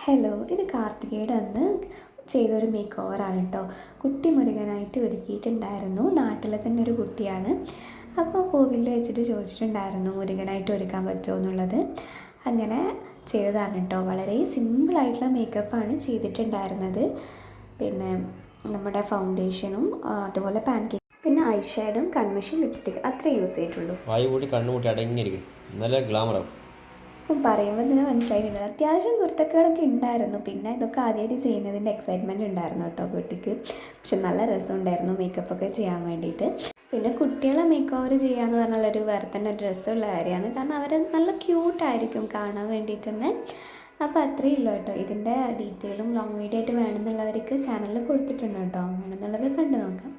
Hello, ഇത് കാർത്തികയുടെ അന്ന് ചെയ്തൊരു മേക്ക് ഓവറാണ് കേട്ടോ. കുട്ടി മുരുകനായിട്ട് ഒരുക്കിയിട്ടുണ്ടായിരുന്നു. നാട്ടിലെ തന്നെ ഒരു കുട്ടിയാണ്. അപ്പോൾ കോവിലിൽ വെച്ചിട്ട് ചോദിച്ചിട്ടുണ്ടായിരുന്നു മുരുകനായിട്ട് ഒരുക്കാൻ പറ്റുമോ എന്നുള്ളത്. അങ്ങനെ ചെയ്തതാണ് കേട്ടോ. വളരെ സിമ്പിളായിട്ടുള്ള മേക്കപ്പാണ് ചെയ്തിട്ടുണ്ടായിരുന്നത്. പിന്നെ നമ്മുടെ ഫൗണ്ടേഷനും അതുപോലെ പാൻകേക്ക്, പിന്നെ ഐ ഷാഡും, കൺമഷി, ലിപ്സ്റ്റിക് അത്രേ യൂസ് ചെയ്തിട്ടുള്ളൂ. വായു കൂടി കണ്ണുകൂട്ടി അടങ്ങിയിരിക്കും, നല്ല ഗ്ലാമറാവും. അപ്പം പറയുമ്പോൾ തന്നെ മനസ്സിലായിട്ടുണ്ട്. അത്യാവശ്യം കുർത്തക്കേടൊക്കെ ഉണ്ടായിരുന്നു. പിന്നെ ഇതൊക്കെ ആദ്യമായിട്ട് ചെയ്യുന്നതിൻ്റെ എക്സൈറ്റ്മെൻറ്റ് ഉണ്ടായിരുന്നു കേട്ടോ കുട്ടിക്ക്. പക്ഷെ നല്ല രസമുണ്ടായിരുന്നു മേക്കപ്പൊക്കെ ചെയ്യാൻ വേണ്ടിയിട്ട്. പിന്നെ കുട്ടികളെ മേക്ക് ഓവർ ചെയ്യാന്ന് പറഞ്ഞാലൊരു വേറെ തന്നെ ഒരു രസമുള്ള കാര്യമാണ്. കാരണം അവർ നല്ല ക്യൂട്ടായിരിക്കും കാണാൻ വേണ്ടിയിട്ട് തന്നെ. അപ്പോൾ അത്രയേ ഉള്ളൂ കേട്ടോ. ഇതിൻ്റെ ഡീറ്റെയിലും ലോങ് വീഡിയോ ആയിട്ട് വേണമെന്നുള്ളവർക്ക് ചാനലിൽ കൊടുത്തിട്ടുണ്ട് കേട്ടോ. വേണമെന്നുള്ളത് കണ്ടു നോക്കാം.